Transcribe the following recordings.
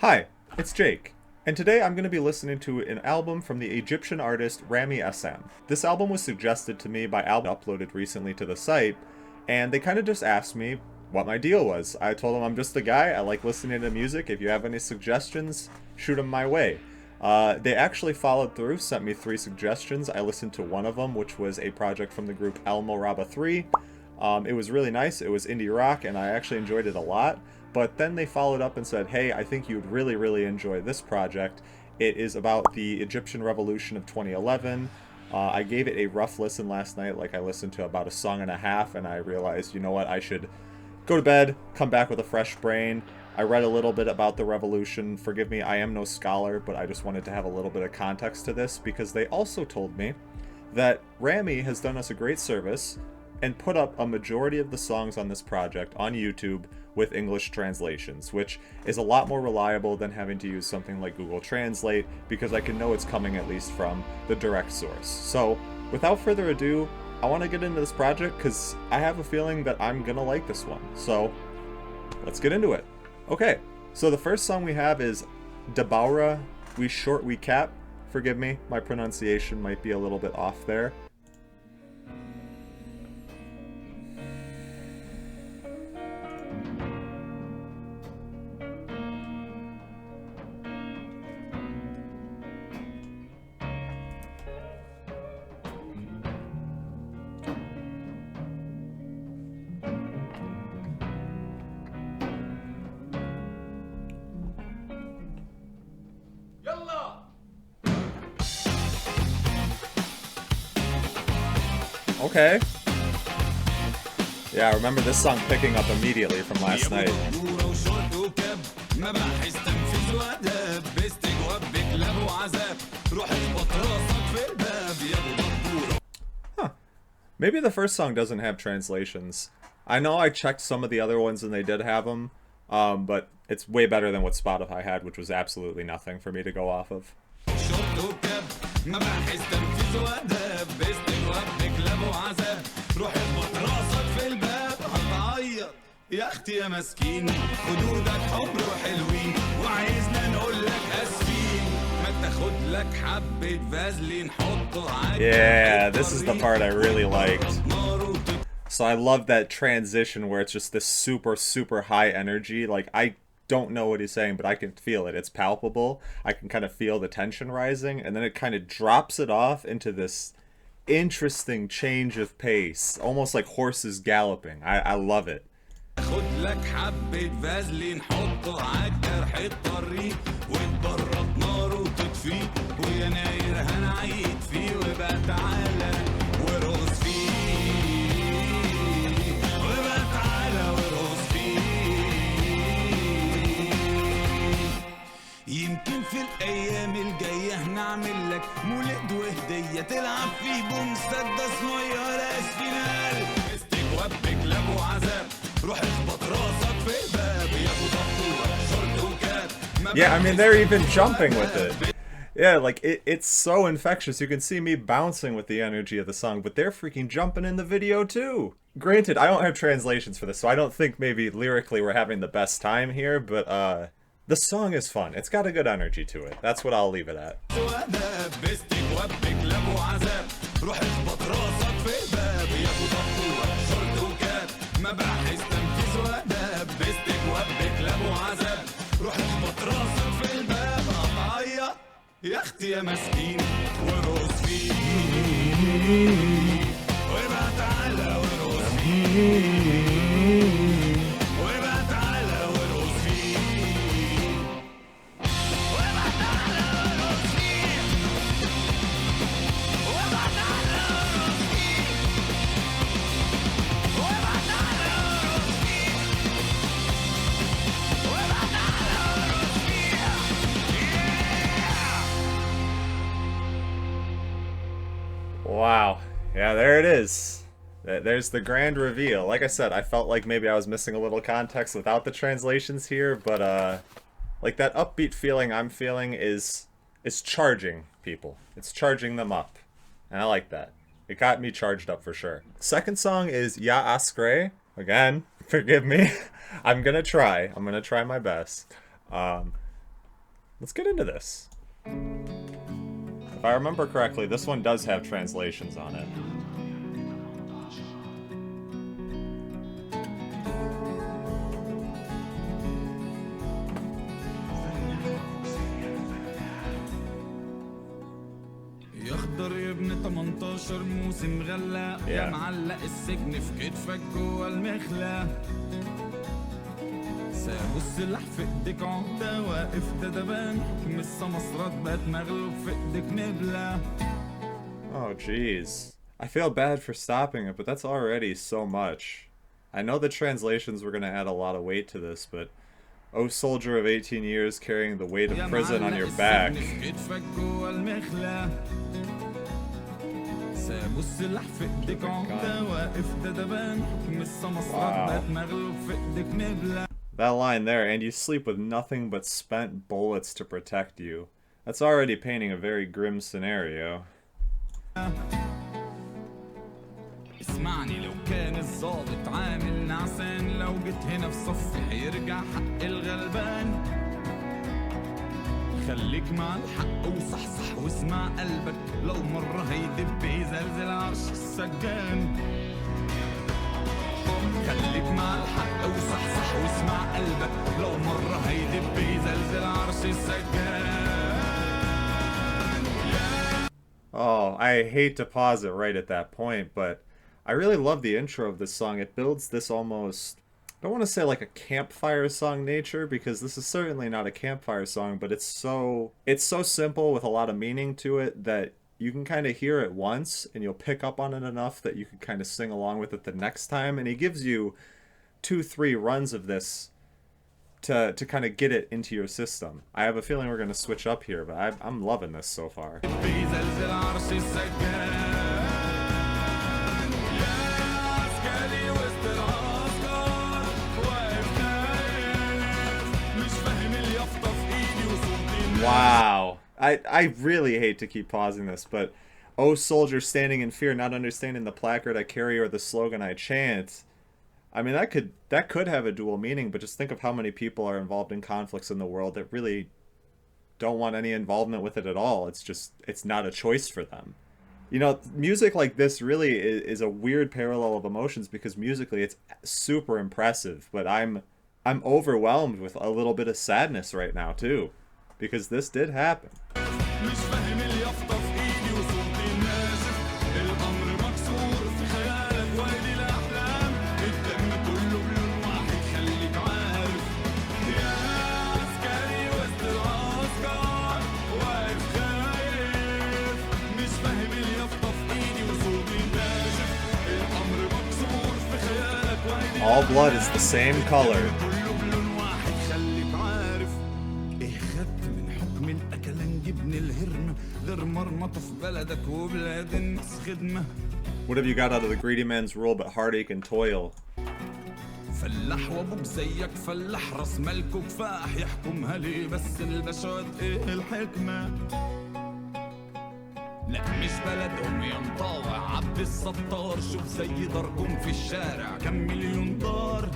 Hi, it's Jake, and today I'm going to be listening to an album from the Egyptian artist Ramy Essam. This album was suggested to me by album uploaded recently to the site, and they kind of just asked me what my deal was. I told them I'm just a guy, I like listening to music. If you have any suggestions, shoot them my way. They actually followed through, sent me 3 suggestions. I listened to one of them, which was a project from the group El Moraba 3. It was really nice, it was indie rock, and I actually enjoyed it a lot. But then they followed up and said, hey, I think you'd really enjoy this project. It is about the Egyptian Revolution of 2011. I gave it a rough listen last night, like I listened to about a song and a half, and I realized, you know what, I should go to bed, come back with a fresh brain. I read a little bit about the revolution. Forgive me, I am no scholar, but I just wanted to have a little bit of context to this, because they also told me that Ramy has done us a great service and put up a majority of the songs on this project on YouTube with English translations, which is a lot more reliable than having to use something like Google Translate, because I can know it's coming at least from the direct source. So without further ado, I want to get into this project because I have a feeling that I'm gonna like this one. So let's get into it. Okay, so the first song we have is Dabaura We Cap. Forgive me, my pronunciation might be a little bit off there. Okay. Yeah, I remember this song picking up immediately from last night. Huh. Maybe the first song doesn't have translations. I know I checked some of the other ones and they did have them, but it's way better than what Spotify had, which was absolutely nothing for me to go off of. يا اختي يا مسكين خدودك حمر وحلوين وعايزنا نقول لك اسفين ما تاخد لك حبه فازلين حطه على Yeah, this is the part I really liked. So I love that transition where it's just this super high energy. Like, I don't know what he's saying, but I can feel it. It's palpable. I can kind of feel the tension rising, and then it kind of drops it off into this interesting change of pace, almost like horses galloping. I love it. خد لك حبة فازلين حطه عالجرح الطريق وتبرد ناره وتطفيه ويناير هنعيد فيه وبقى تعالى ورقص فيه وبقى تعالى ورقص فيه يمكن في الأيام الجاية هنعمل لك مولد وهدية تلعب فيه بمسدس مية لأسفين استجواب بكلاب وعذاب Yeah, I mean, they're even jumping with it. Yeah, like, it's so infectious. You can see me bouncing with the energy of the song, but they're freaking jumping in the video too. Granted, I don't have translations for this, so I don't think maybe lyrically we're having the best time here, but the song is fun. It's got a good energy to it. That's what I'll leave it at. يا اختي يا مسكين ورقص فيه وبقى تعالى ورقص فيه وبقى تعالى ورقص فيه وبقى تعالى ورقص فيه وبقى تعالى ورقص فيه وبقى تعالى ورقص فيه وبقى تعالى ورقص فيه. Wow. Yeah, there it is. There's the grand reveal. Like I said, I felt like maybe I was missing a little context without the translations here, but like that upbeat feeling I'm feeling is charging people. It's charging them up. And I like that. It got me charged up for sure. Second song is Ya Askre. Again, forgive me. I'm gonna try my best. Let's get into this. If I remember correctly, this one does have translations on it. يخضر يا ابن 18 موسم غلا يا معلق السجن في كتفك جوا المخلة سابوا السلاح في ايديك عمدة واقف دبان حكم السمسرات بقت مغلوب في ايديك نبلة. Oh jeez. I feel bad for stopping it, but that's already so much. I know the translations were gonna add a lot of weight to this, but O soldier of 18 years carrying the weight of prison on your back. Wow. That line there, and you sleep with nothing but spent bullets to protect you. That's already painting a very grim scenario. اسمعني لو كان الظابط عامل نعسان لو جيت هنا في صفي هيرجع حق الغلبان خليك مع الحق وصحصح واسمع قلبك لو مرة هيدب يزلزل عرش السجان خليك مع الحق وصحصح واسمع قلبك لو مرة هيدب يزلزل عرش السجان. Oh, I hate to pause it right at that point, but I really love the intro of this song. It builds this almost, I don't want to say like a campfire song nature, because this is certainly not a campfire song, but it's so simple with a lot of meaning to it that you can kind of hear it once and you'll pick up on it enough that you can kind of sing along with it the next time. And he gives you 2-3 runs of this to kind of get it into your system. I have a feeling we're going to switch up here, but I'm loving this so far. Wow. I really hate to keep pausing this, but "Oh soldier standing in fear, not understanding the placard I carry or the slogan I chant." I mean, that could have a dual meaning, but just think of how many people are involved in conflicts in the world that really don't want any involvement with it at all. It's not a choice for them. You know, music like this really is a weird parallel of emotions, because musically it's super impressive, but I'm overwhelmed with a little bit of sadness right now too, because this did happen. All blood is the same color. What have you got out of the greedy man's rule but heartache and toil? فلاح وابوك زيك فلاح راس مالك وكفاح يحكمها ليه بس البشوات ايه الحكمة لا مش بلدهم ينطاوع عبد الستار شوف زي ضربهم في الشارع كم مليون دار.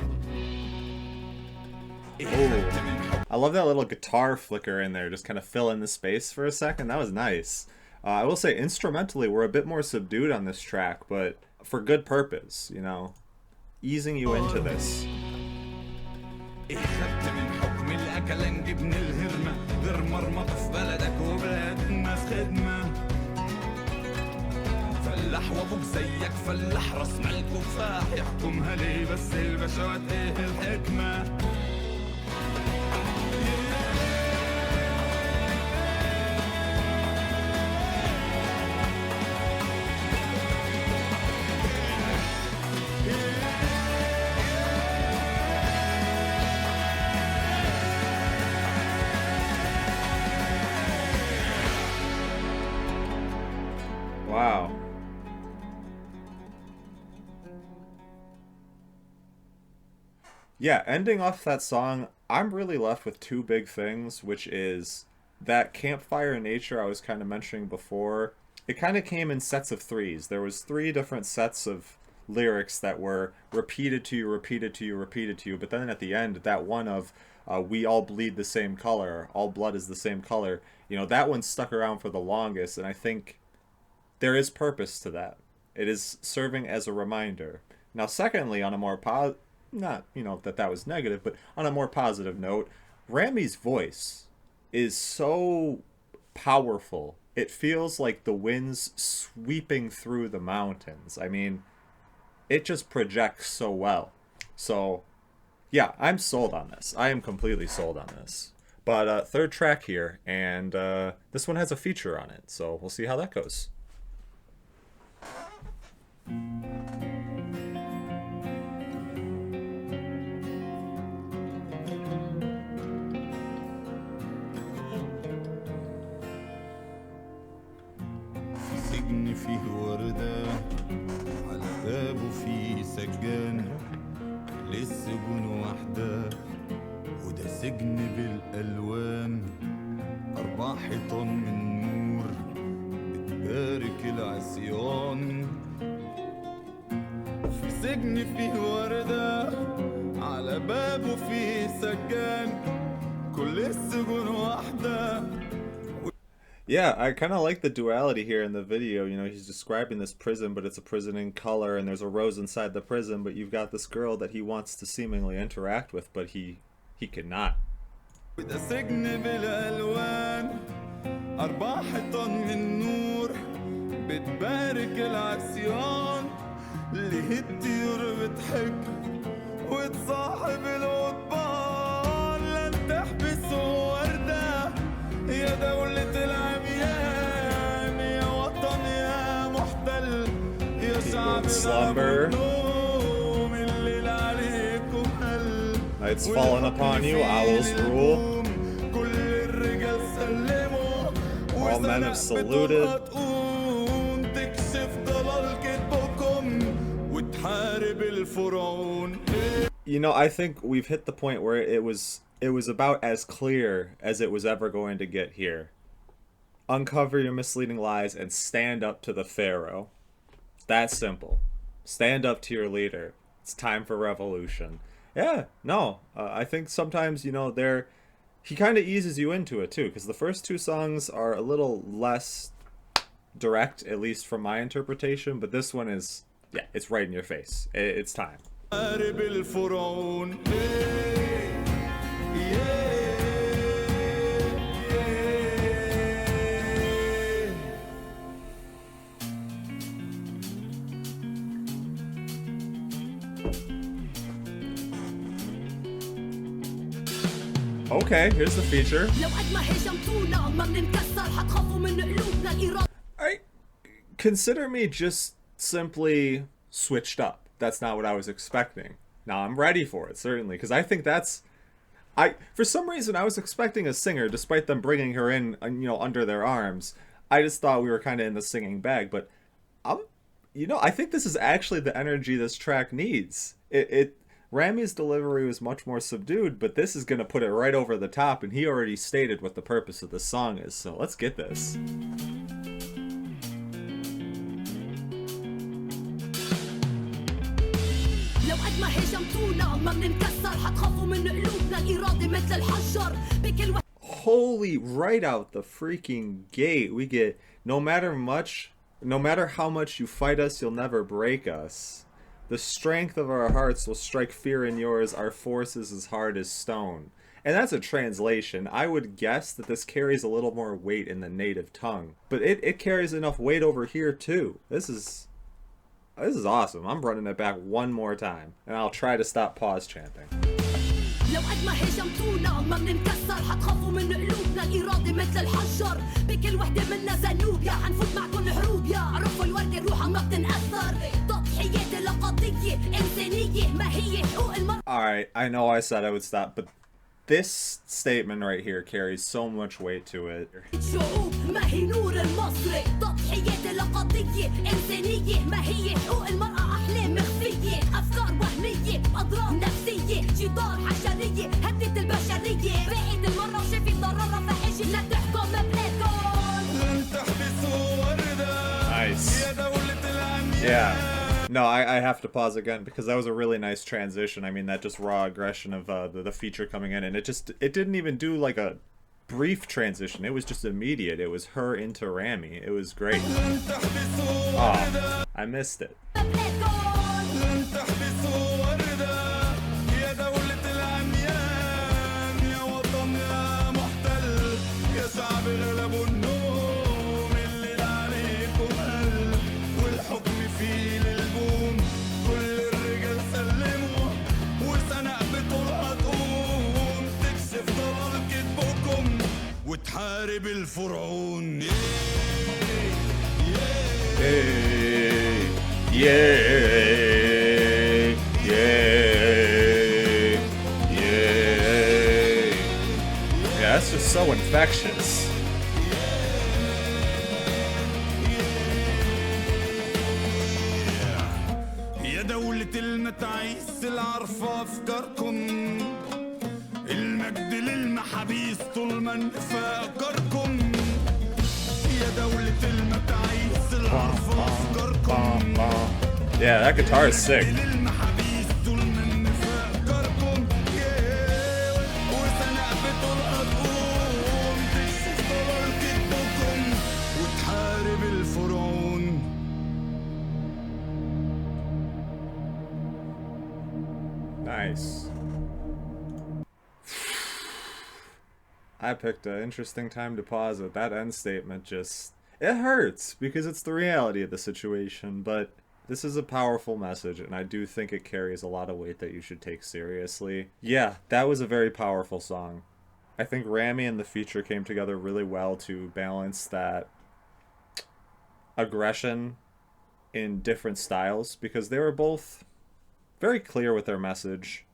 I love that little guitar flicker in there, just kind of fill in the space for a second. That was nice. I will say instrumentally we're a bit more subdued on this track, but for good purpose, you know, easing you into this. فلاح وابوك زيك فلاح راس مالك وكفاح يحكمها ليه بس البشوات ايه الحكمة. Wow. Yeah, ending off that song, I'm really left with two big things, which is that campfire nature I was kind of mentioning before. It kind of came in sets of threes. There was 3 different sets of lyrics that were repeated to you, repeated to you, repeated to you. But then at the end, that one of we all bleed the same color, all blood is the same color, that one stuck around for the longest. And I think there is purpose to that. It is serving as a reminder. Now, secondly, on a more not, that was negative, but on a more positive note, Ramy's voice is so powerful. It feels like the wind's sweeping through the mountains. I mean, it just projects so well. So, yeah, I'm sold on this. I am completely sold on this. But third track here, and this one has a feature on it, so we'll see how that goes. سجن فيه وردة على بابه فيه سجان للسجون وحدة وده سجن بالألوان 4 حيطان من نور بتبارك العصيان في سجن فيه وردة على بابه فيه سجان كل السجون وحدة. Yeah, I kind of like the duality here in the video. He's describing this prison, but it's a prison in color, and there's a rose inside the prison, but you've got this girl that he wants to seemingly interact with, but he cannot. وده سجن بالألوان 4 حيطان من نور بتبارك العصيان ليه الطيور بتحك وتصاحب القضبان لن تحبسوا وردة يا دولة العميان يا وطن يا محتل يا شعب النوم الليل عليكم هل Night's fallen upon you, owls rule. كل الرجال سلموا All men have saluted. تكشف ضلال كتبكم وتحارب الفرعون. I think we've hit the point where it was about as clear as it was ever going to get here. Uncover your misleading lies and stand up to the Pharaoh. It's that simple. Stand up to your leader. It's time for revolution. Yeah, no, I think sometimes, he kind of eases you into it too, because the first 2 songs are a little less direct, at least from my interpretation, but this one is, yeah, it's right in your face. It's time. Okay, here's the feature. Consider me just simply switched up. That's not what I was expecting. Now I'm ready for it, certainly, because I think for some reason I was expecting a singer, despite them bringing her in, under their arms. I just thought we were kind of in the singing bag, but I think this is actually the energy this track needs. Ramy's delivery was much more subdued, but this is going to put it right over the top, and he already stated what the purpose of the song is, so let's get this. Holy, right out the freaking gate, we get, no matter how much you fight us, you'll never break us. The strength of our hearts will strike fear in yours, our force is as hard as stone. And that's a translation. I would guess that this carries a little more weight in the native tongue. But it carries enough weight over here too. This is awesome. I'm running it back one more time. And I'll try to stop pause chanting. لو قد ما هاجمتونا ما بننكسر حتخافوا من قلوبنا الإرادة مثل الحجر بكل وحدة منا زنوب يا حنفوت معكم حروب يا عرفوا الوردة روحها ما بتنأثر تضحياتي لقضية إنسانية ما هي حقوق المرأة. Alright, I know I said I would stop, but this statement right here carries so much weight to it. شعوب ما هي نور المصري تضحياتي لقضية إنسانية ما هي حقوق المرأة أحلام مخفية أفكار وهمية أضرار نفسية جدار حشرية هدت البشرية بقيت المرة وشافت ضررها فحاجة لا تحكم بلادهم لن تحبسوا وردة Nice. يا دولة العميان Yeah. No, I have to pause again because that was a really nice transition. I mean, that just raw aggression of the feature coming in, and it didn't even do like a brief transition. It was just immediate. It was her into Ramy. It was great. Oh, I missed it. وتحارب الفرعون. Yeah, that's just so infectious. يا دولة المتاعيس العارفة أفكاركم، المجد للمحابيس طول ما نفكركم. يا دولة المتاعيس العارفة أفكاركم. Yeah, that guitar is sick. Nice. I picked an interesting time to pause it. That end statement just... It hurts, because it's the reality of the situation, but this is a powerful message, and I do think it carries a lot of weight that you should take seriously. Yeah, that was a very powerful song. I think Ramy and the feature came together really well to balance that aggression in different styles, because they were both very clear with their message,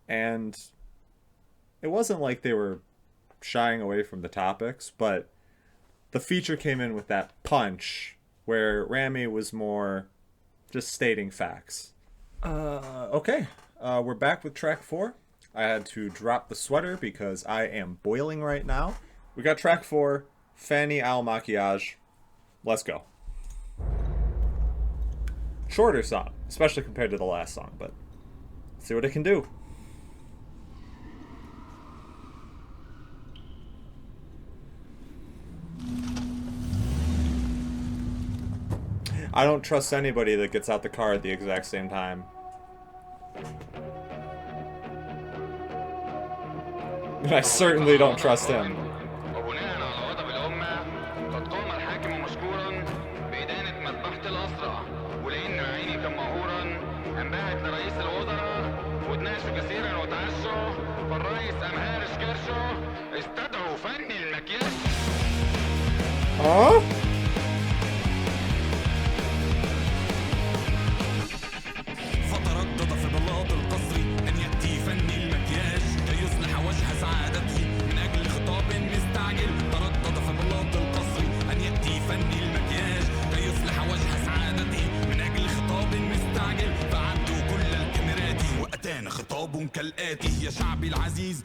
and it wasn't like they were shying away from the topics, but the feature came in with that punch where Ramy was more just stating facts. Okay, we're back with track 4. I had to drop the sweater because I am boiling right now. We got track 4, Fanny Al Maquillage. Let's go. Shorter song, especially compared to the last song, but let's see what it can do. I don't trust anybody that gets out the car at the exact same time. And I certainly don't trust him. Huh? فتردد في بلاط القصر أن يأتي فني المكياج كي يصلح وجه سعادته من أجل خطاب مستعجل. تردد في بلاط القصر أن يأتي فني المكياج كي يصلح وجه سعادته من أجل خطاب مستعجل. فعدوا كل الكاميرات وأتانا خطاب كالآتي: يا شعبي العزيز،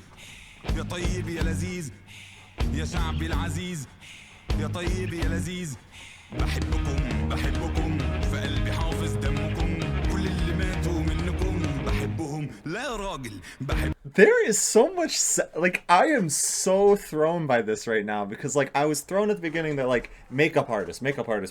يا طيب يا لذيذ، يا شعبي العزيز، يا طيب يا لذيذ، بحبكم بحبكم، في قلبي حافظ دمكم، كل اللي ماتوا منكم بحبهم. لا يا راجل بحب. There is so much like, I am so thrown by this right now, because like I was thrown at the beginning that like makeup artist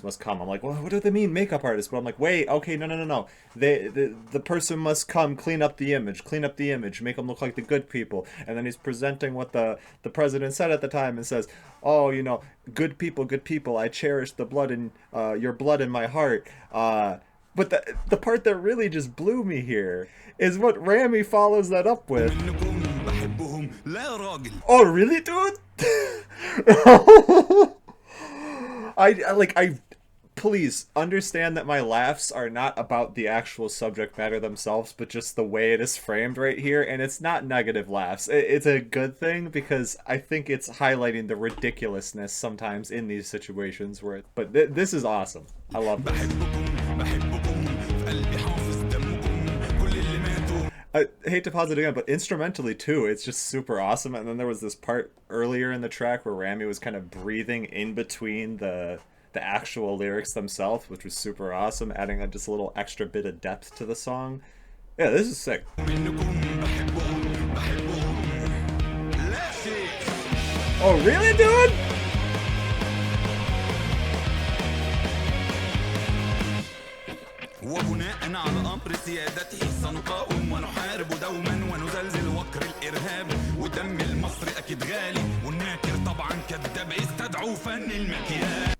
must come. I'm like, well, what do they mean makeup artist? But I'm like, wait, okay, no. The person must come, clean up the image, make them look like the good people. And then he's presenting what the president said at the time and says, oh, you know, good people, I cherish the blood in your blood in my heart. But the part that really just blew me here is what Ramy follows that up with. Oh, really, dude? I please understand that my laughs are not about the actual subject matter themselves, but just the way it is framed right here. And it's not negative laughs. It's a good thing, because I think it's highlighting the ridiculousness sometimes in these situations where but this is awesome. I love this. I hate to pause it again, but instrumentally too, it's just super awesome. And then there was this part earlier in the track where Ramy was kind of breathing in between that the actual lyrics themselves, which was super awesome, adding just a little extra bit of depth to the song. Yeah, this is sick. Oh, really, dude? وبناء على امر سيادته سنقاوم ونحارب دوما ونزلزل وكر الارهاب ودم المصري اكيد غالي والناكر طبعا كذاب استدعوا فن المكياج.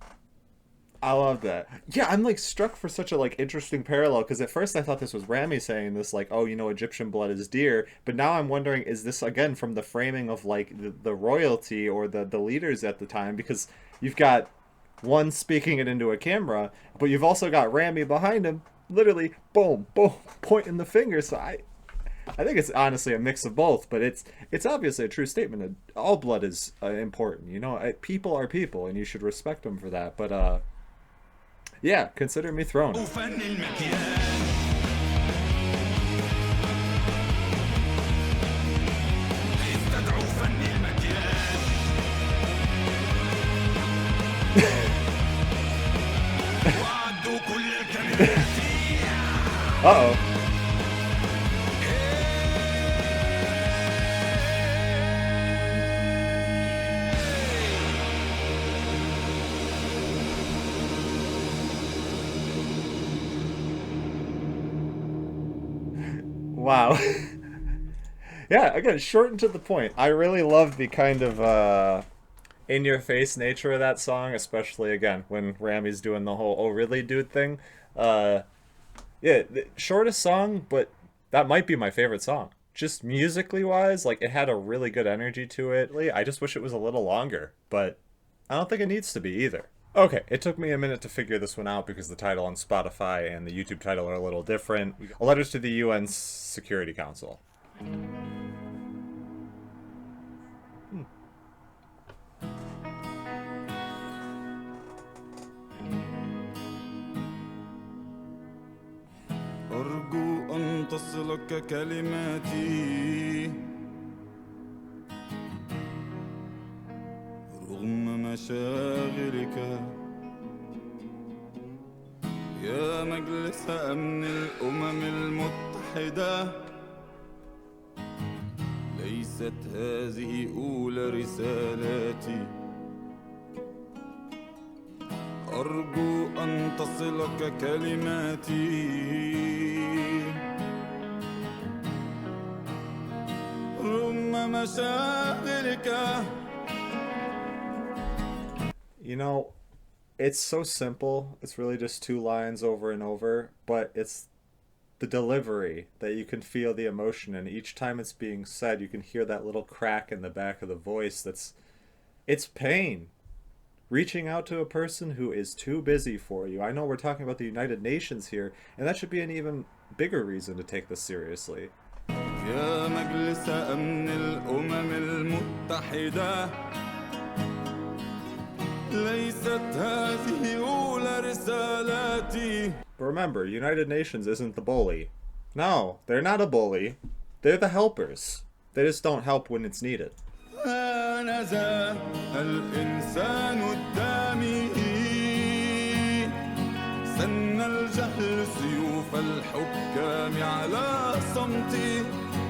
I love that. Yeah, I'm like struck for such a like interesting parallel, because at first I thought this was Ramy saying this, like, oh, you know, Egyptian blood is dear, but now I'm wondering, is this again from the framing of like the royalty or the leaders at the time? Because you've got one speaking it into a camera, but you've also got Ramy behind him, literally boom, boom, pointing the finger. So I think it's honestly a mix of both, but it's obviously a true statement that all blood is important. You know, people are people, and you should respect them for that. But yeah, consider me thrown. وفن المكياج استدعوا فن المكياج وعدوا كل الكاميرات. Uh-oh. Wow. Yeah, again, short and to the point. I really love the kind of in-your-face nature of that song, especially, again, when Ramy's doing the whole "oh really, dude" thing. Yeah, the shortest song, but that might be my favorite song. Just musically wise, like, it had a really good energy to it. I just wish it was a little longer, but I don't think it needs to be either. Okay, it took me a minute to figure this one out because the title on Spotify and the YouTube title are a little different. Letters to the UN Security Council. أرجو أن تصلك كلماتي رغم مشاغلك يا مجلس أمن الأمم المتحدة ليست هذه أولى رسالاتي أرجو أن تصلك كلماتي رغم مشاغلك. You know, it's so simple. It's really just two lines over and over, but it's the delivery that you can feel the emotion, and each time it's being said, you can hear that little crack in the back of the voice. It's pain. Reaching out to a person who is too busy for you. I know we're talking about the United Nations here, and that should be an even bigger reason to take this seriously. يا مجلس أمن الأمم المتحدة ليست هذه أولى رسالاتي. But remember, United Nations isn't the bully. No, they're not a bully. They're the helpers. They just don't help when it's needed. هانذا الإنسان الدامي سن الجهل سيوف الحكام على صمتي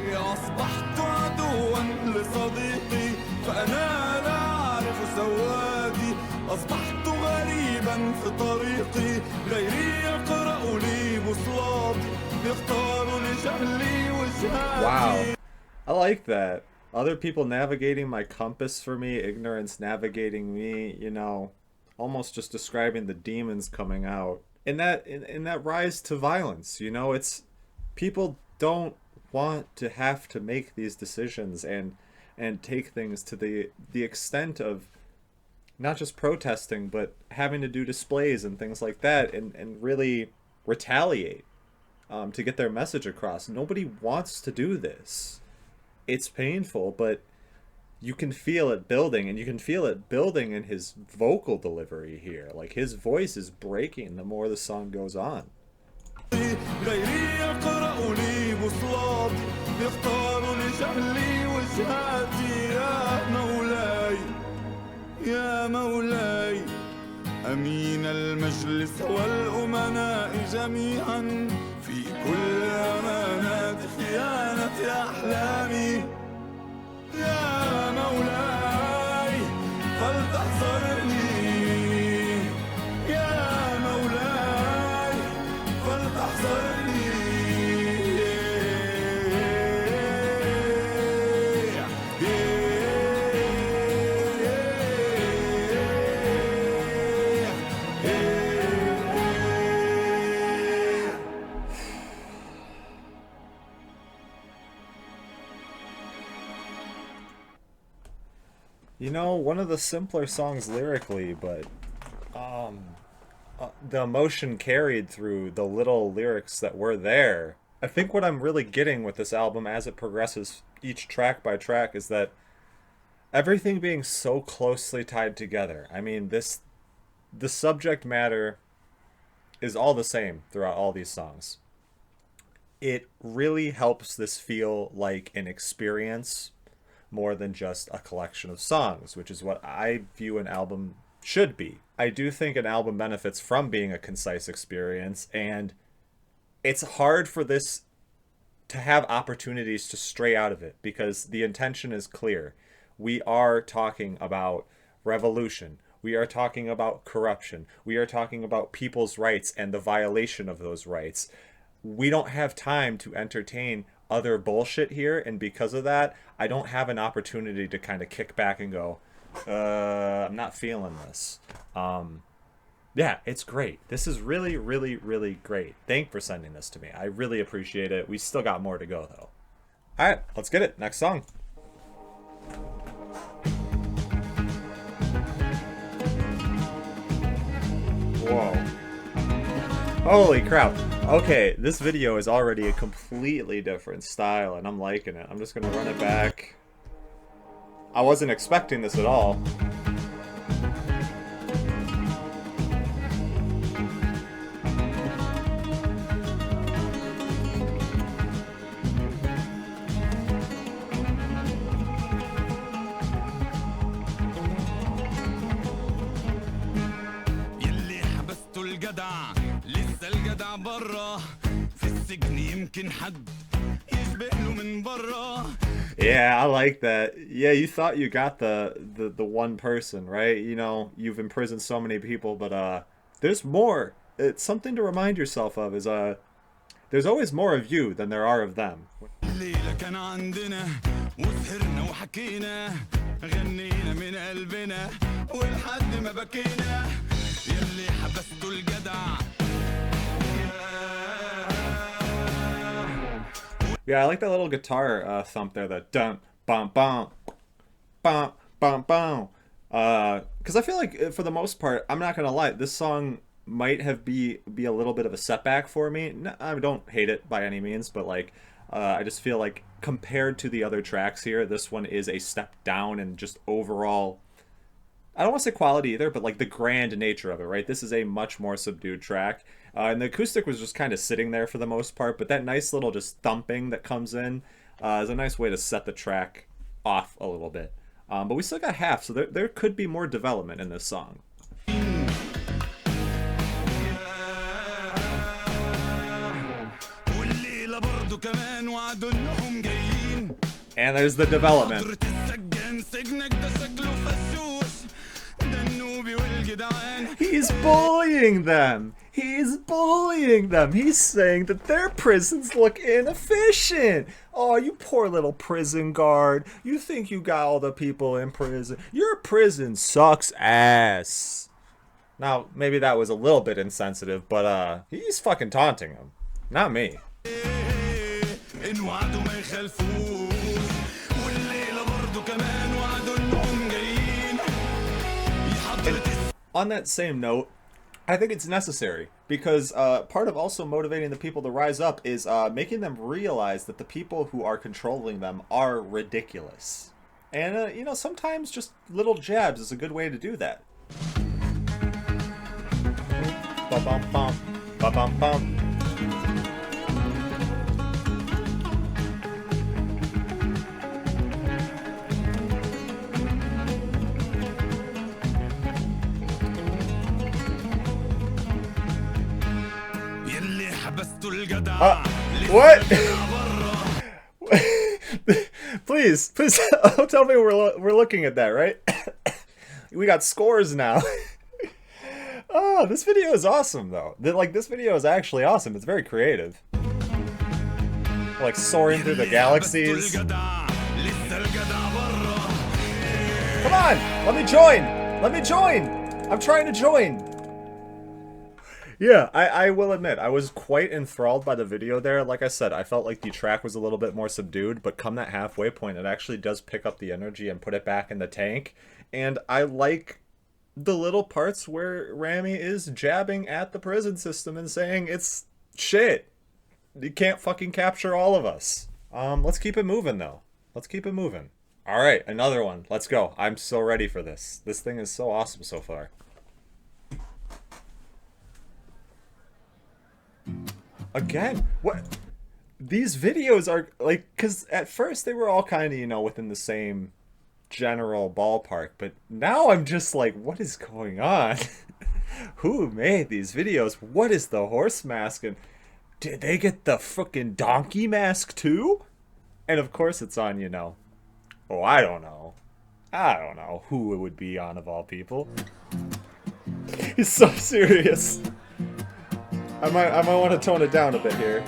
أصبحت عدوا لصديقي فأنا لا أعرف سوادي أصبحت غريبا في طريقي غيري يقرأ لي بوصلاتي يختار لجهلي وجهاتي. Wow, I like that. Other people navigating my compass for me, ignorance navigating me, you know, almost just describing the demons coming out. In that rise to violence, you know, it's people don't want to have to make these decisions and take things to the extent of not just protesting, but having to do displays and things like that and really retaliate to get their message across. Nobody wants to do this. It's painful, but you can feel it building, and you can feel it building in his vocal delivery here. Like, his voice is breaking the more the song goes on. أمين المجلس والأمناء جميعا في كل أمانات خيانة أحلامي يا مولاي فلتحذرني يا مولاي فلتحذرني You know, one of the simpler songs lyrically, but the emotion carried through the little lyrics that were there. I think what I'm really getting with this album as it progresses each track by track is that everything being so closely tied together. I mean, the subject matter is all the same throughout all these songs. It really helps this feel like an experience more than just a collection of songs, which is what I view an album should be. I do think an album benefits from being a concise experience, and it's hard for this to have opportunities to stray out of it because the intention is clear. We are talking about revolution. We are talking about corruption. We are talking about people's rights and the violation of those rights. We don't have time to entertain other bullshit here, and because of that, I don't have an opportunity to kind of kick back and go, I'm not feeling this. Yeah, it's great. This is really, really, really great. Thanks for sending this to me. I really appreciate it. We still got more to go, though. All right, let's get it. Next song. Whoa. Holy crap. Okay, this video is already a completely different style, and I'm liking it. I'm just gonna run it back. I wasn't expecting this at all. يلي حبسته الجدع لسه الجدع برا في السجن يمكن حد يشبه له من برا. Yeah, I like that. Yeah, you thought you got the one person, right? You know, you've imprisoned so many people, but there's more. It's something to remind yourself of is there's always more of you than there are of them. الليلة كان عندنا وسهرنا وحكينا غنينا من قلبنا ولحد ما بكينا يلي حبسته الجدع. Yeah, I like that little guitar thump there, the dun bum bum bum bum bum. Because I feel like for the most part, I'm not gonna lie, this song might have be a little bit of a setback for me. No, I don't hate it by any means, but like I just feel like compared to the other tracks here, this one is a step down in just overall. I don't want to say quality either, but like the grand nature of it, right? This is a much more subdued track. And the acoustic was just kind of sitting there for the most part, but that nice little just thumping that comes in is a nice way to set the track off a little bit. But we still got half, so there could be more development in this song. And there's the development. He's bullying them. He's bullying them. He's saying that their prisons look inefficient. Oh, you poor little prison guard. You think you got all the people in prison. Your prison sucks ass. Now, maybe that was a little bit insensitive, but he's fucking taunting him. Not me. On that same note, I think it's necessary because part of also motivating the people to rise up is making them realize that the people who are controlling them are ridiculous. And, you know, sometimes just little jabs is a good way to do that. Ba-bum-bum, ba-bum-bum. What? Please don't tell me we're looking at that, right? We got scores now. Oh, this video is awesome, though. This video is actually awesome. It's very creative. Like, soaring through the galaxies. Come on! Let me join! Let me join! I'm trying to join! Yeah, I will admit, I was quite enthralled by the video there. Like I said, I felt like the track was a little bit more subdued, but come that halfway point, it actually does pick up the energy and put it back in the tank. And I like the little parts where Ramy is jabbing at the prison system and saying it's shit. You can't fucking capture all of us. Let's keep it moving, though. Let's keep it moving. All right, another one. Let's go. I'm so ready for this. This thing is so awesome so far. Again, what? These videos are, like, because at first they were all kind of, you know, within the same general ballpark, but now I'm just like, what is going on? Who made these videos? What is the horse mask? And did they get the frickin' donkey mask too? And of course it's on, you know, oh, I don't know who it would be on of all people. He's so serious. I might want to tone it down a bit here.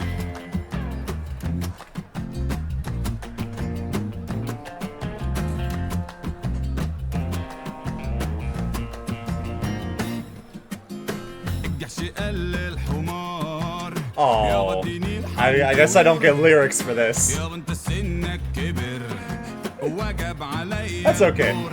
Oh, I guess I don't get lyrics for this. That's okay.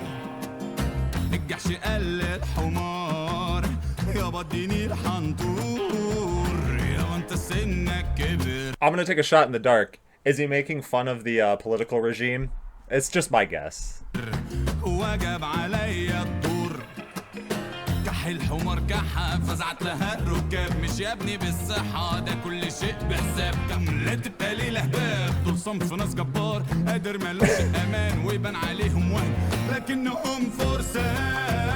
I'm gonna take a shot in the dark. Is he making fun of the political regime? It's just my guess. الحمر كحة فزعت لها الركاب مش يا ابني بالصحة ده كل شيء بحساب كملت التقليل اهباب طول صنف ناس جبار قادر مالوش امان ويبان عليهم وهم لكنهم فرسان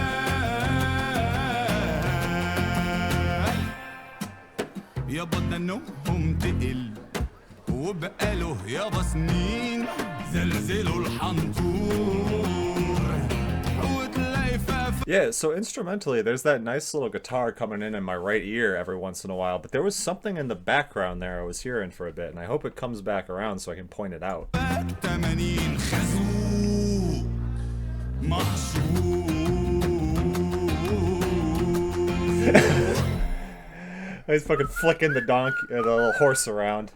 يابا ده نومهم تقل وبقاله يابا سنين زلزلوا الحنطور. Yeah, so instrumentally, there's that nice little guitar coming in my right ear every once in a while, but there was something in the background there I was hearing for a bit, and I hope it comes back around so I can point it out. He's fucking flicking the donkey, the little horse around.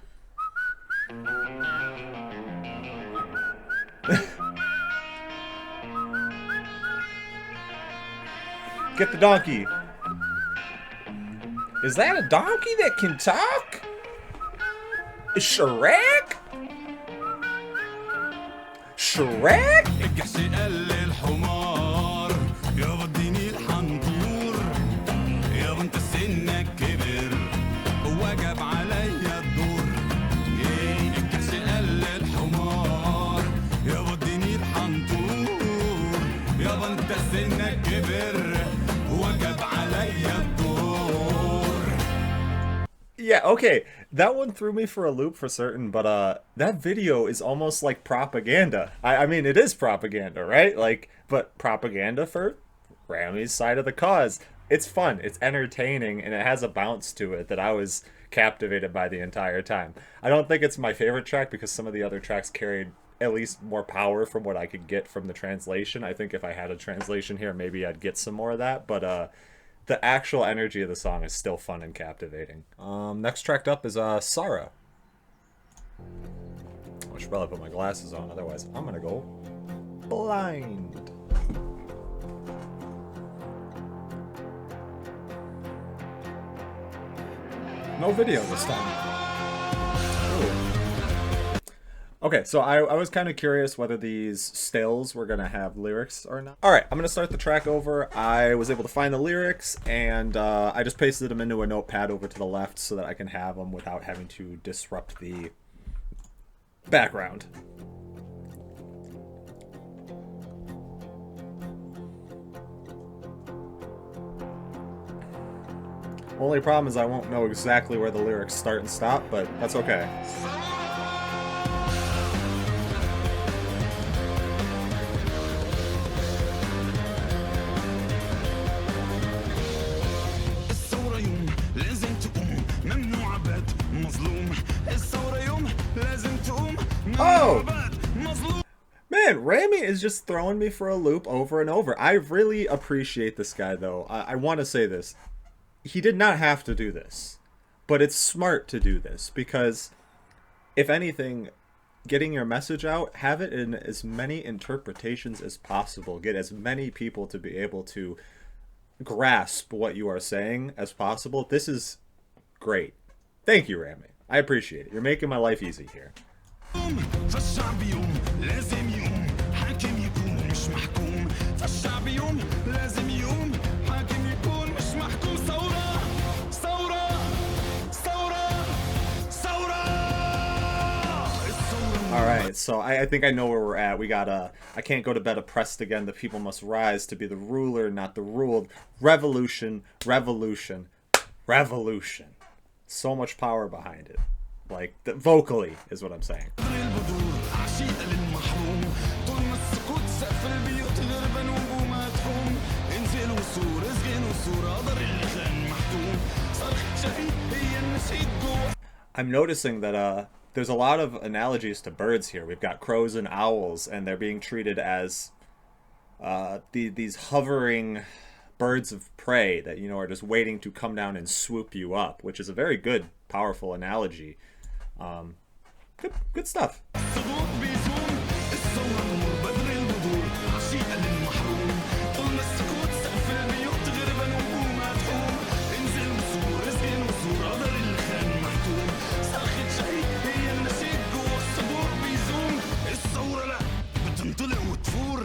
Get the donkey. Is that a donkey that can talk? Shrek? Shrek? Yeah, okay, that one threw me for a loop for certain, but that video is almost like propaganda. I mean, it is propaganda, right? Like, but propaganda for Ramy's side of the cause. It's fun, it's entertaining, and it has a bounce to it that I was captivated by the entire time. I don't think it's my favorite track because some of the other tracks carried at least more power from what I could get from the translation. I think if I had a translation here, maybe I'd get some more of that, but the actual energy of the song is still fun and captivating. Next track up is Sarah. I should probably put my glasses on, otherwise I'm gonna go blind. No video this time. Ooh. Okay, so I was kind of curious whether these stills were going to have lyrics or not. Alright, I'm going to start the track over. I was able to find the lyrics, and I just pasted them into a notepad over to the left so that I can have them without having to disrupt the background. Only problem is I won't know exactly where the lyrics start and stop, but that's okay. الثورة يوم لازم تقوم ممنوع عباد مظلوم الثورة يوم لازم تقوم ممنوع عباد مظلوم. Man, Ramy is just throwing me for a loop over and over. I really appreciate this guy, though. I want to say this. He did not have to do this. But it's smart to do this. Because, if anything, getting your message out, have it in as many interpretations as possible. Get as many people to be able to grasp what you are saying as possible. This is great. Thank you, Ramy. I appreciate it. You're making my life easy here. فالشعب يوم لازم يقوم حاكم يكون مش محكوم فالشعب يوم لازم يقوم حاكم يكون مش محكوم ثورة ثورة ثورة ثورة. Alright, so I think I know where we're at. We got I can't go to bed oppressed again. The people must rise to be the ruler, not the ruled. Revolution, revolution, revolution. So much power behind it. Like, vocally is what I'm saying. البذور عشيقة للمحروم طول ما السكوت سقف البيوت غربان ونجومها تحوم انزل وصور اسجن وصور قدر اللي كان محتوم صرخة شهيد هي النشيد جوه. I'm noticing that there's a lot of analogies to birds here. We've got crows and owls, and they're being treated as these hovering birds of prey that, you know, are just waiting to come down and swoop you up, which is a very good, powerful analogy. Good stuff. الصدور بيزوم الثورة نور بدر البذور عشيقة للمحروم طول ما السكوت سقف البيوت غربان ونجومها تحوم انزل وصور اسجن وصور قدر اللي كان محتوم صرخة شهيد هي النشيد جوه الصدور بيزوم الثورة لا بتنطلق وتفور.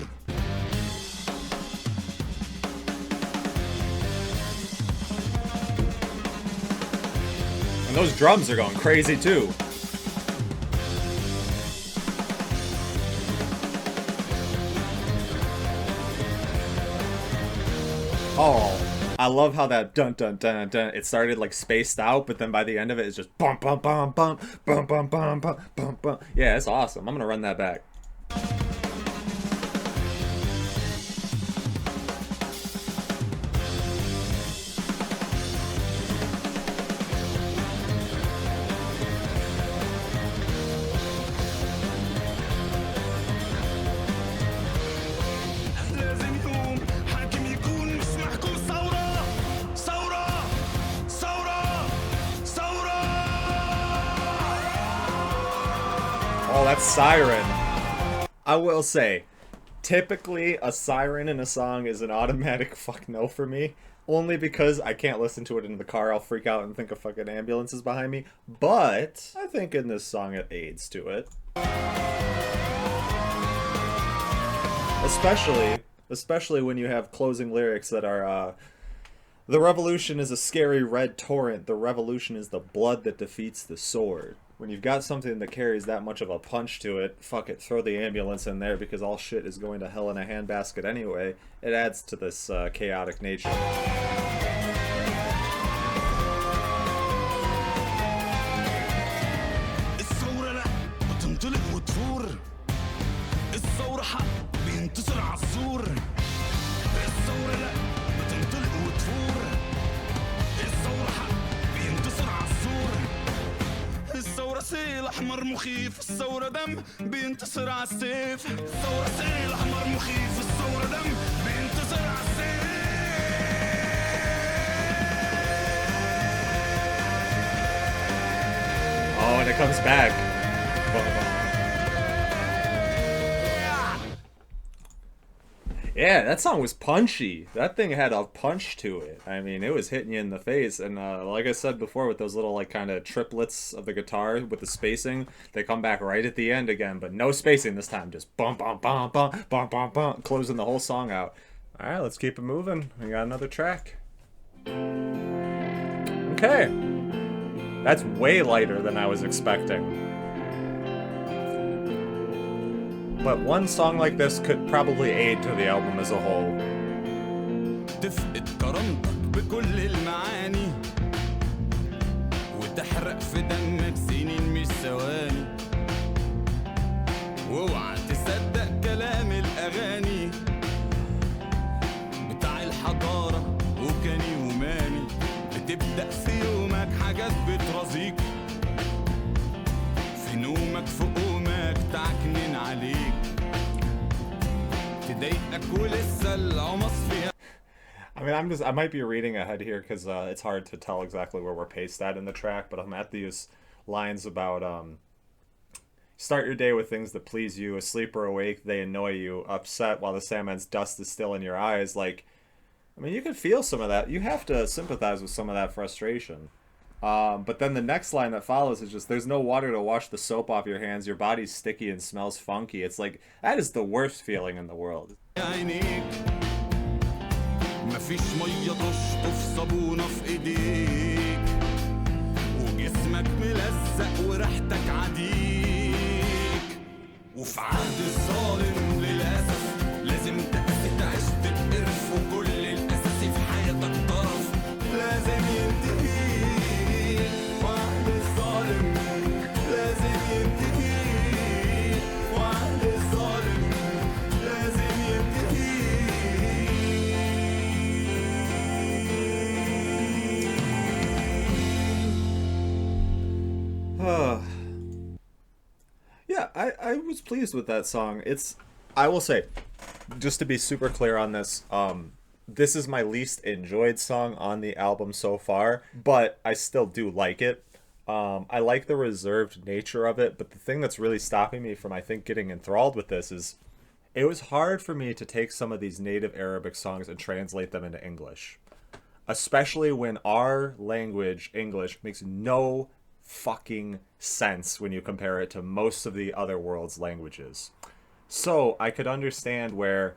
And those drums are going crazy too. Oh, I love how that dun dun dun dun. It started like spaced out, but then by the end of it, it's just bum bum bum bum bum bum bum bum bum bum. Yeah, it's awesome. I'm gonna run that back. لازم يقوم حاكم يكون مش محكوم ثورة ثورة ثورة ثورة. Oh, that's Siren. I will say, typically a siren in a song is an automatic fuck no for me. Only because I can't listen to it in the car. I'll freak out and think a fucking ambulance is behind me. But I think in this song it aids to it. Especially when you have closing lyrics that are, the revolution is a scary red torrent. The revolution is the blood that defeats the sword. When you've got something that carries that much of a punch to it, fuck it, throw the ambulance in there because all shit is going to hell in a handbasket anyway. It adds to this chaotic nature. الثورة لا بتنطلق وتفور الثورة حق بينتصر عالزور الثورة لا بتنطلق وتفور الثورة حق بينتصر عالزور الثورة سيل أحمر مخيف الثورة دم بينتصر عالسيف الثورة سيل أحمر مخيف الثورة دم بينتصر عالسيف. Oh, and it comes back. Yeah, that song was punchy. That thing had a punch to it. I mean, it was hitting you in the face. And like I said before, with those little like kind of triplets of the guitar with the spacing, they come back right at the end again, but no spacing this time. Just bum bum bum bum bum bum bum, closing the whole song out. All right, let's keep it moving. We got another track. Okay, that's way lighter than I was expecting. But one song like this could probably aid to the album as a whole. دفئة كرامتك بكل المعاني حبك في دمك سنين مش ثواني واوعى تصدق كلام الأغاني بتاع الحضارة وكاني وماني بتبدأ في يومك حاجات بترازيك في نومك في قومك تعكنن عليك تضايقك ولسه العمص فيها. I mean, I might be reading ahead here because it's hard to tell exactly where we're paced at in the track, but I'm at these lines about, start your day with things that please you, asleep or awake, they annoy you, upset while the Sandman's dust is still in your eyes. Like, I mean, you can feel some of that. You have to sympathize with some of that frustration. But then the next line that follows is just, there's no water to wash the soap off your hands, your body's sticky and smells funky. It's like, that is the worst feeling in the world. مفيش مية تشطف صابونة في ايديك وجسمك ملزق وريحتك عديك وفي عهد الظالم للأسف لازم تعيش تتقرف وكل الأساسي في حياتك طرف لازم ينتهي وعهد الظالم لازم ينتهي وعهد الظالم لازم ينتهي. Yeah, I was pleased with that song. I will say, just to be super clear on this, this is my least enjoyed song on the album so far, but I still do like it. I like the reserved nature of it, but the thing that's really stopping me from, I think, getting enthralled with this is it was hard for me to take some of these native Arabic songs and translate them into English. Especially when our language, English, makes no fucking sense when you compare it to most of the other world's languages. So I could understand where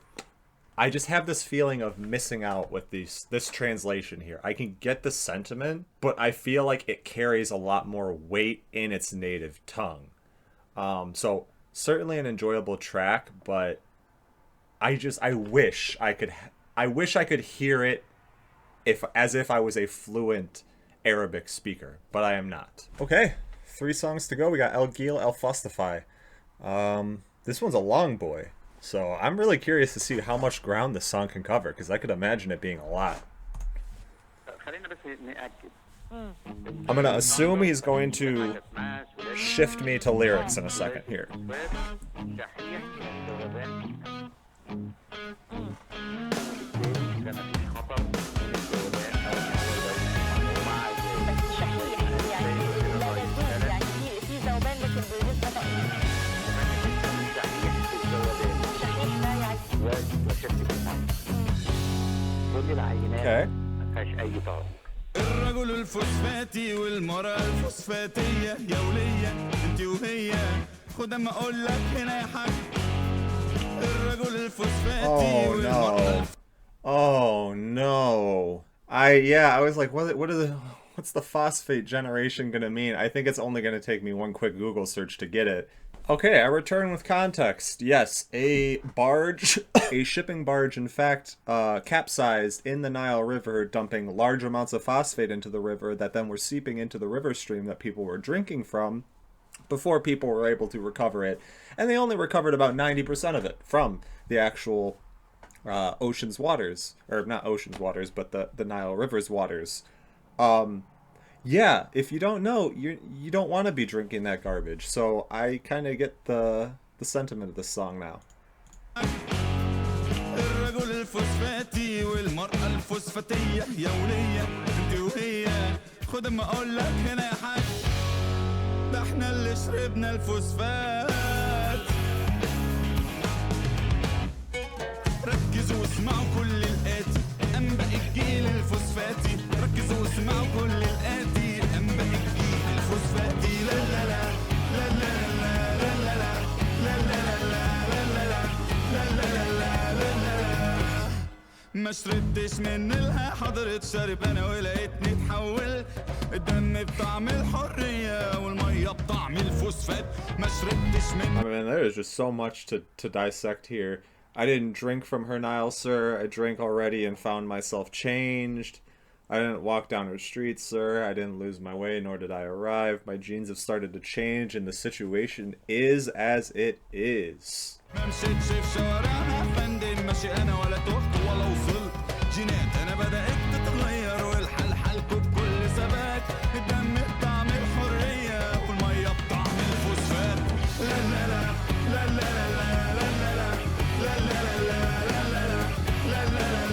I just have this feeling of missing out with this translation here. I can get the sentiment, but I feel like it carries a lot more weight in its native tongue. So certainly an enjoyable track, but I wish I could hear it as if I was a fluent Arabic speaker, but I am not. Okay, 3 songs to go. We got El Gil, El Fastify. This one's a long boy, so I'm really curious to see how much ground this song can cover, because I could imagine it being a lot. I'm going to assume he's going to shift me to lyrics in a second here. Okay. الرجل الفوسفاتي والمرأة الفوسفاتية يا ولية انت وهي خد اما اقول لك هنا يا حاج الرجل الفوسفاتي والمرأة Oh no. I was like, what's the phosphate generation gonna mean? I think it's only gonna take me one quick Google search to get it. Okay, I return with context. Yes, a barge, a shipping barge, in fact, capsized in the Nile River, dumping large amounts of phosphate into the river that then were seeping into the river stream that people were drinking from before people were able to recover it. And they only recovered about 90% of it from the actual ocean's waters. Or not ocean's waters, but the Nile River's waters. Yeah, if you don't know, you don't want to be drinking that garbage. So I kind of get the sentiment of this song now. الرجل الفوسفاتي والمرأة الفوسفاتية يا ولية انت وهي خد اما اقول لك هنا يا حاج ده احنا اللي شربنا الفوسفات ركزوا واسمعوا كل الآتي أنبأ الجيل الفوسفاتي ركزوا واسمعوا كل الآتي أنبأ الجيل الفوسفاتي لا لا لا لا لا لا لا لا لا لا لا ما شربتش من الها حضرت شارب انا ولقيتني اتحول الدم بطعم الحريه والميه بطعم الفوسفات ما شربتش من I mean, there is just so much to dissect here. I didn't drink from her Nile, sir. I drank already and found myself changed. I didn't walk down her street, sir. I didn't lose my way, nor did I arrive. My genes have started to change, and the situation is as it is. ما مشيتش في شوارعها فندم ماشي انا ولا تهت ولا وصلت جينات انا بدأت تتغير والحل حلكوا بكل ثبات الدم بطعم الحرية والمية بطعم الفوسفات لا لا لا لا لا لا لا لا لا لا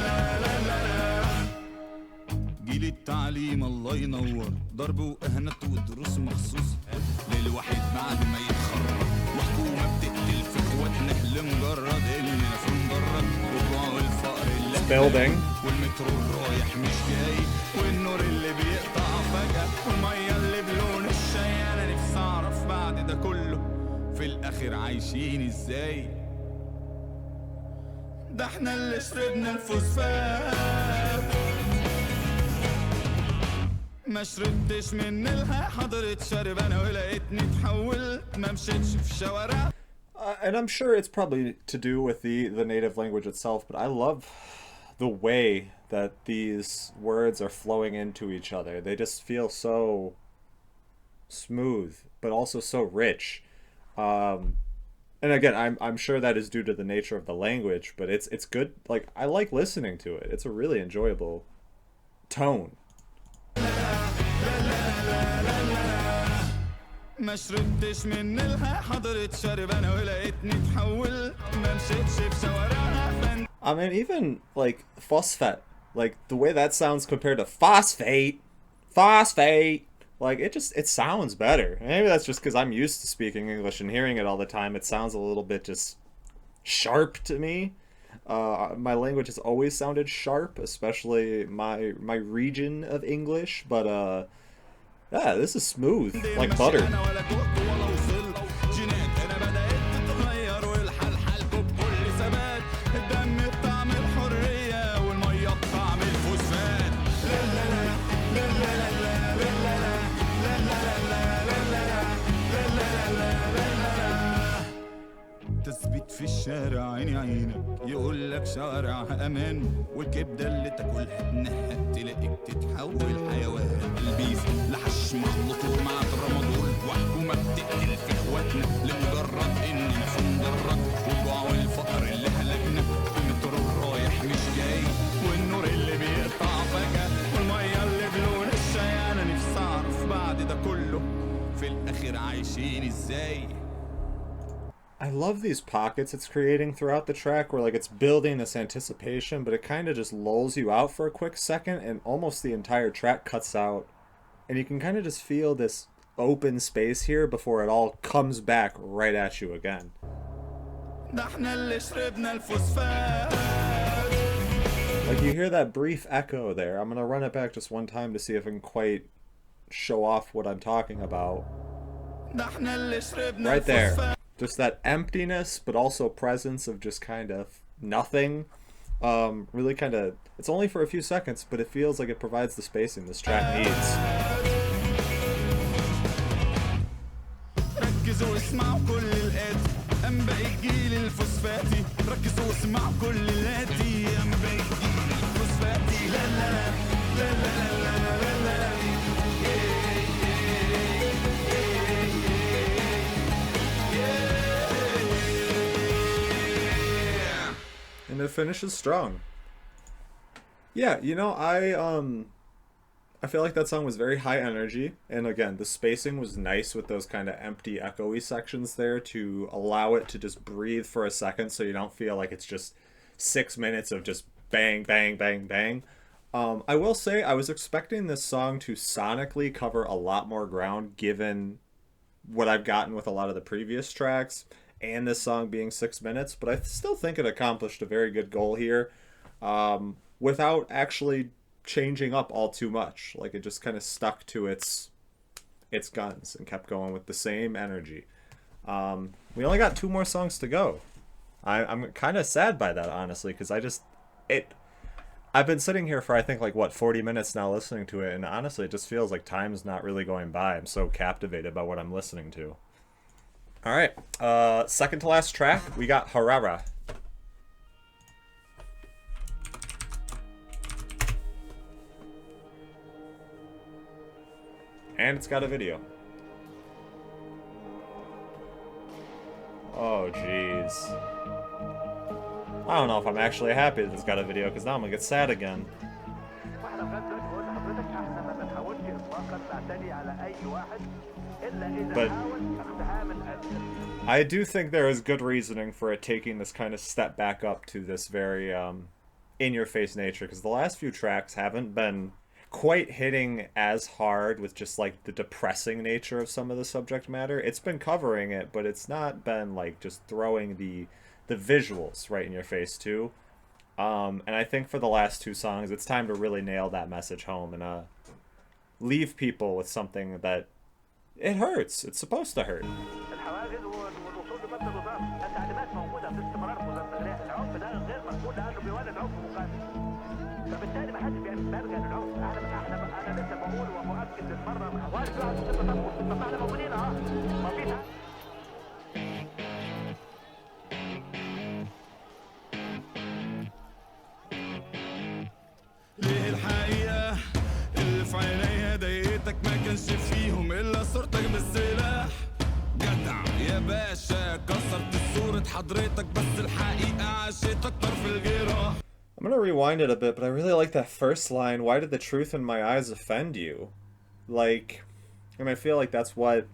لا لا لا جيل التعليم الله ينور ضرب وإهانات ودروس مخصوص للواحد بعد ما يتخرج وحكومة بتقتل في اخواتنا لمجرد اننا في مجرد وجوع الفقر اللي Building. والمترو رايح مش جاي والنور اللي بيقطع فجأة والمية اللي بلون الشاي انا نفسي اعرف بعد ده كله في الاخر عايشين ازاي ده احنا اللي شربنا الفوسفات ما شربتش من الها حضرت شارب انا ولقيتني اتحولت ما مشيتش في شوارع And I'm sure it's probably to do with the native language itself, but I love the way that these words are flowing into each other. They just feel so smooth, but also so rich. And again, I'm sure that is due to the nature of the language, but it's good. Like, I like listening to it. It's a really enjoyable tone. ما شربتش من الها حضرت شارب انا ولقيتني اتحولت ما مشيتش في شوارعها I mean, even like phosphate, like the way that sounds compared to phosphate, like it sounds better. Maybe that's just because I'm used to speaking English and hearing it all the time. It sounds a little bit just sharp to me. My language has always sounded sharp, especially my region of English. But yeah, this is smooth, like butter. انا ولا تهت ولا وصلت جينات انا بدأت تتغير والحل حلكوا بكل ثبات الدم بطعم الحرية والمية بطعم الفوسفات لا لا لا لا لا لا لا لا لا لا لا تثبيت في الشارع عيني عينك يقول لك شارع امان والكبده اللي تاكلها تنهق تلاقيك تتحول حيوان البيف لحش مخلوط ومع ترامادول وحكومه بتقتل في اخواتنا لمجرد اننا في مدرج وجوع والفقر اللي هلكنا المترو رايح مش جاي والنور اللي بيقطع فجاه والميه اللي بلون الشاي انا نفسي اعرف بعد ده كله في الاخر عايشين ازاي I love these pockets it's creating throughout the track where like it's building this anticipation, but it kind of just lulls you out for a quick second and almost the entire track cuts out. And you can kind of just feel this open space here before it all comes back right at you again. ده احنا اللي شربنا الفوسفات Like you hear that brief echo there. I'm going to run it back just one time to see if I can quite show off what I'm talking about. ده احنا اللي شربنا Right there. الفوسفات Just that emptiness, but also presence of just kind of nothing. Really kind of, it's only for a few seconds, but it feels like it provides the spacing this track needs. ركزوا اسمعوا كل الآتي أنباء الجيل الفوسفاتي ركزوا واسمعوا كل الآتي أنباء الجيل الفوسفاتي لا لا لا لا لا لا لا لا And it finishes strong. Yeah, you know, I feel like that song was very high energy, and again, the spacing was nice with those kind of empty, echoey sections there to allow it to just breathe for a second so you don't feel like it's just 6 minutes of just bang, bang, bang, bang. I will say I was expecting this song to sonically cover a lot more ground given what I've gotten with a lot of the previous tracks and this song being 6 minutes, but I still think it accomplished a very good goal here without actually changing up all too much. Like it just kind of stuck to its guns and kept going with the same energy. We only got 2 more songs to go. I'm kind of sad by that, honestly, because I've been sitting here for I think like 40 minutes now listening to it, and honestly it just feels like time's not really going by. I'm so captivated by what I'm listening to. All right, second to last track, we got Harara. And it's got a video. Oh, jeez. I don't know if I'm actually happy that it's got a video, because now I'm gonna get sad again. But I do think there is good reasoning for it taking this kind of step back up to this very in-your-face nature, because the last few tracks haven't been quite hitting as hard with just like the depressing nature of some of the subject matter. It's been covering it, but it's not been like just throwing the visuals right in your face too. And I think for the last two songs, it's time to really nail that message home and leave people with something that it hurts. It's supposed to hurt. ليه الحقيقة اللي في عينيا ضايقتك ما كانش فيهم إلا صورتك بالسلاح جدع يا باشا كسرت صورة حضرتك بس الحقيقة عاشتك طرف الجراح. I'm gonna rewind it a bit, but I really like that first line. Why did the truth in my eyes offend you? Like, and I feel like that's what,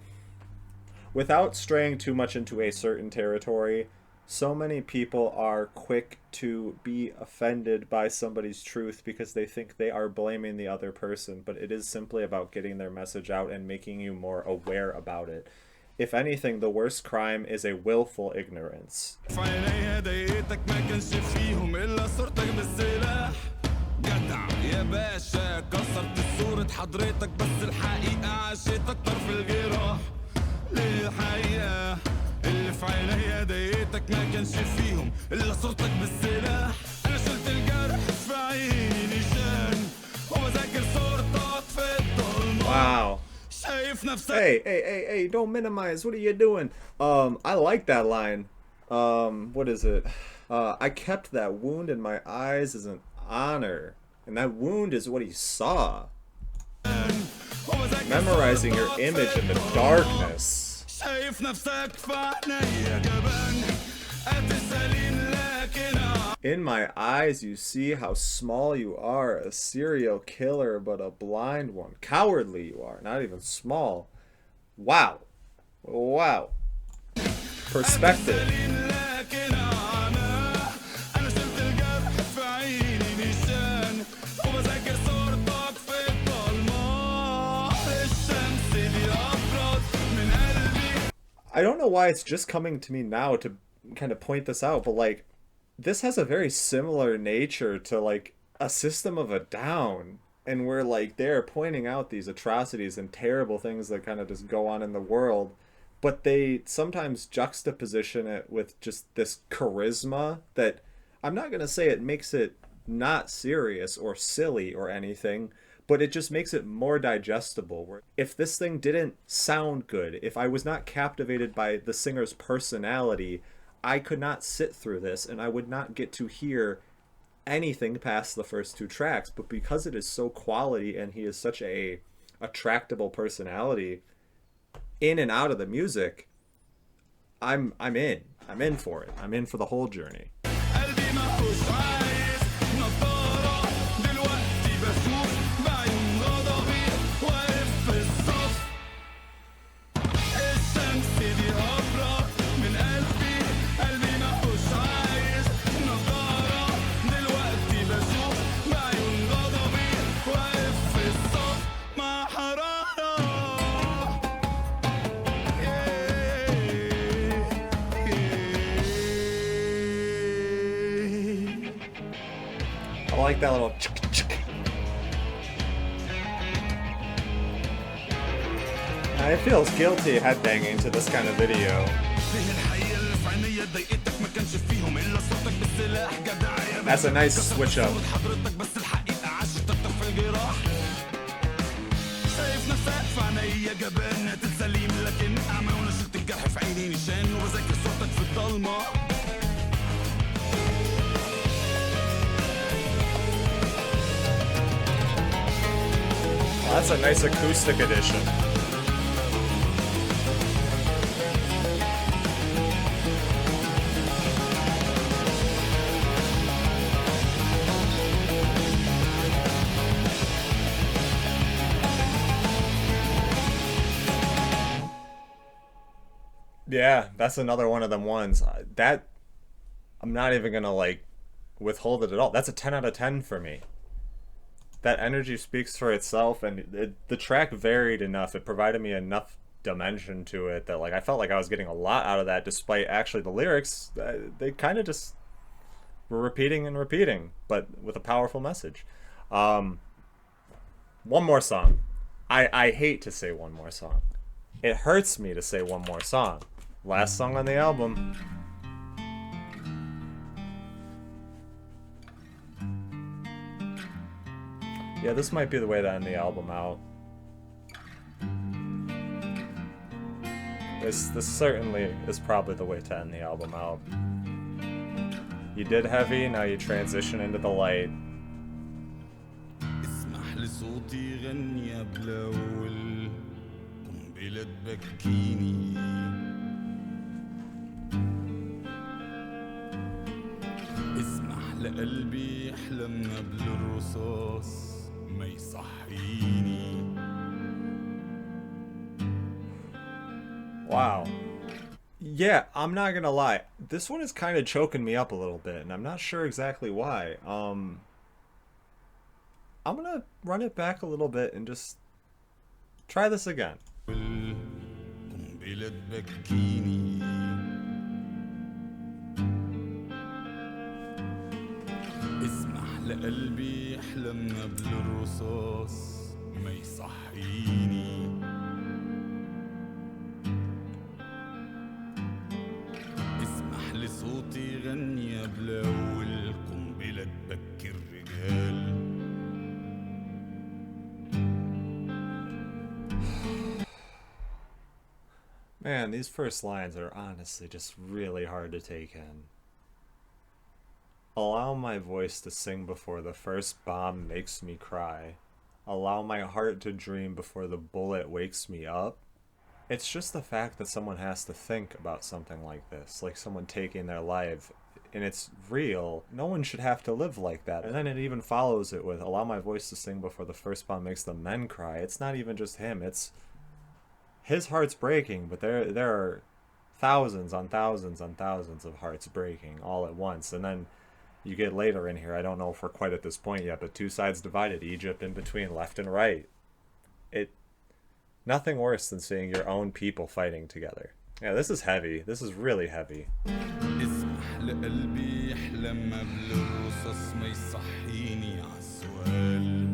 without straying too much into a certain territory, so many people are quick to be offended by somebody's truth because they think they are blaming the other person, but it is simply about getting their message out and making you more aware about it. If anything, the worst crime is a willful ignorance. جدع يا باشا كسرت صورة حضرتك بس الحقيقة عاشتك طرف الجراح. ليه الحقيقة اللي في عينيا ضايقتك ما كانش فيهم إلا صورتك بالسلاح. أنا شلت الجرح في عيني نيشان وبذاكر صورتك في الضلمة. Wow. Hey, don't minimize. What are you doing? I like that line. What is it? I kept that wound in my eyes as an honor. And that wound is what he saw. Memorizing your image in the darkness. In my eyes you see how small you are, a serial killer but a blind one. Cowardly you are, not even small. Wow. Wow. Perspective. I don't know why it's just coming to me now to kind of point this out, but like, this has a very similar nature to like a System of a Down, and where like they're pointing out these atrocities and terrible things that kind of just go on in the world, but they sometimes juxtaposition it with just this charisma that I'm not going to say it makes it not serious or silly or anything, but it just makes it more digestible. If this thing didn't sound good, if I was not captivated by the singer's personality, I could not sit through this and I would not get to hear anything past the first two tracks. But because it is so quality and he is such a attractable personality in and out of the music, I'm in. I'm in for it. I'm in for the whole journey. I like that little It feels guilty headbanging to this kind of video. That's a nice switch up. That's a nice acoustic edition. Yeah, that's another one of them ones. That, I'm not even gonna like withhold it at all. That's a 10 out of 10 for me. That energy speaks for itself, and the track varied enough. It provided me enough dimension to it that like I felt like I was getting a lot out of that, despite actually the lyrics, they kind of just were repeating and repeating, but with a powerful message. One more song. I hate to say one more song. It hurts me to say one more song. Last song on the album. Yeah, this might be the way to end the album out. This certainly is probably the way to end the album out. You did heavy, now you transition into the light. اسمح لصوتي غني بلول قنبلة تبكيني اسمح لقلبي يحلم قبل الرصاص ما يصحيني. Wow. Yeah, I'm not gonna lie. This one is kind of choking me up a little bit, and I'm not sure exactly why. I'm gonna run it back a little bit and just try this again. قنبلة تبكيني اسمح لقلبي يحلم قبل الرصاص ما يصحيني. اسمح لصوتي غني قبل أول قنبلة تبكي الرجال. Man, these first lines are honestly just really hard to take in. Allow my voice to sing before the first bomb makes me cry. Allow my heart to dream before the bullet wakes me up. It's just the fact that someone has to think about something like this, like someone taking their life, and it's real. No one should have to live like that. And then it even follows it with, allow my voice to sing before the first bomb makes the men cry. It's not even just him, it's his heart's breaking, but there are thousands on thousands on thousands of hearts breaking all at once. And then you get later in here, I don't know if we're quite at this point yet, but two sides divided, Egypt in between, left and right. Nothing worse than seeing your own people fighting together. Yeah, this is heavy. This is really heavy. اسمح لقلبي يحلم قبل الرصاص ما يصحيني عالسؤال.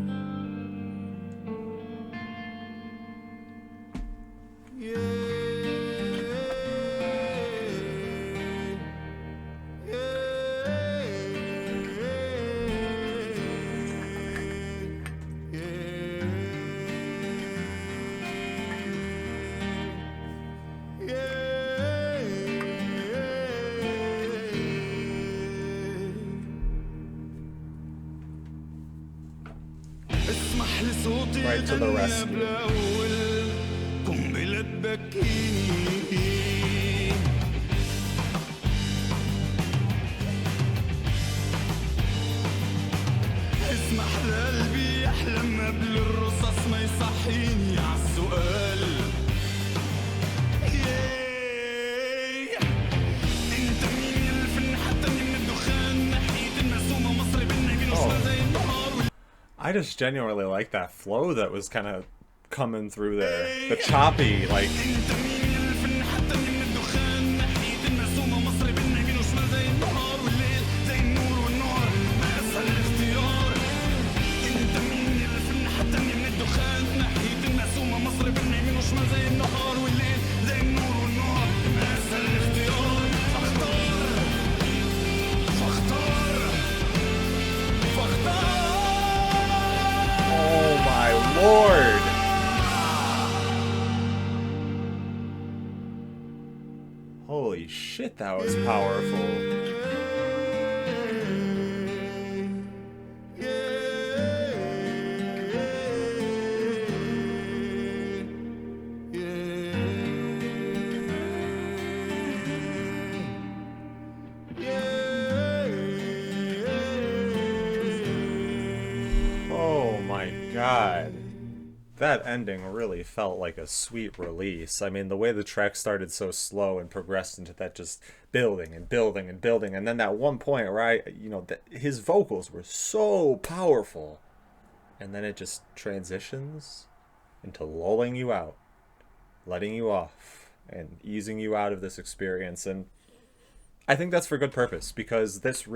Right to the rescue. قنبلة تبكيني اسمح لقلبي يحلم قبل الرصاص ما يصحيني عالسؤال. انت مين الفن حتى من الدخان ناحية المسومة مصري بينا يمين وشمال زي النهار. I just genuinely like that flow that was kind of coming through there. The choppy, like... Oh my lord! Holy shit, that was powerful. my god. That ending really felt like a sweet release. I mean, the way the track started so slow and progressed into that just building and building and building, and then that one point where his vocals were so powerful, and then it just transitions into lulling you out, letting you off, and easing you out of this experience. And I think that's for good purpose, because this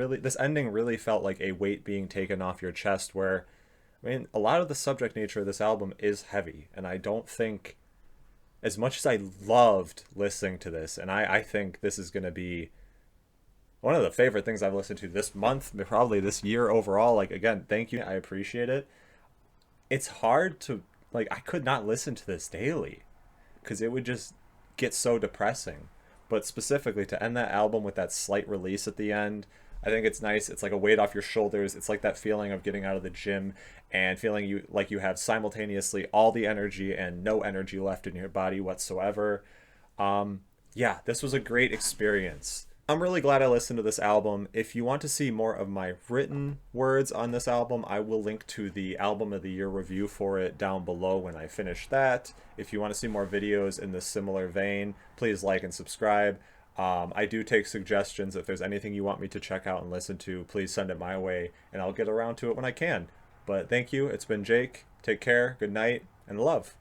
ending really felt like a weight being taken off your chest, where I mean, a lot of the subject nature of this album is heavy, and I don't think, as much as I loved listening to this, and I think this is going to be one of the favorite things I've listened to this month, probably this year overall. Like, again, thank you, I appreciate it. It's hard to, like, I could not listen to this daily, because it would just get so depressing. But specifically, to end that album with that slight release at the end, I think it's nice. It's like a weight off your shoulders. It's like that feeling of getting out of the gym and feeling you have simultaneously all the energy and no energy left in your body whatsoever. Yeah, this was a great experience. I'm really glad I listened to this album. If you want to see more of my written words on this album, I will link to the Album of the Year review for it down below when I finish that. If you want to see more videos in this similar vein, please like and subscribe. I do take suggestions. If there's anything you want me to check out and listen to, please send it my way, and I'll get around to it when I can. But thank you. It's been Jake. Take care. Good night, and love.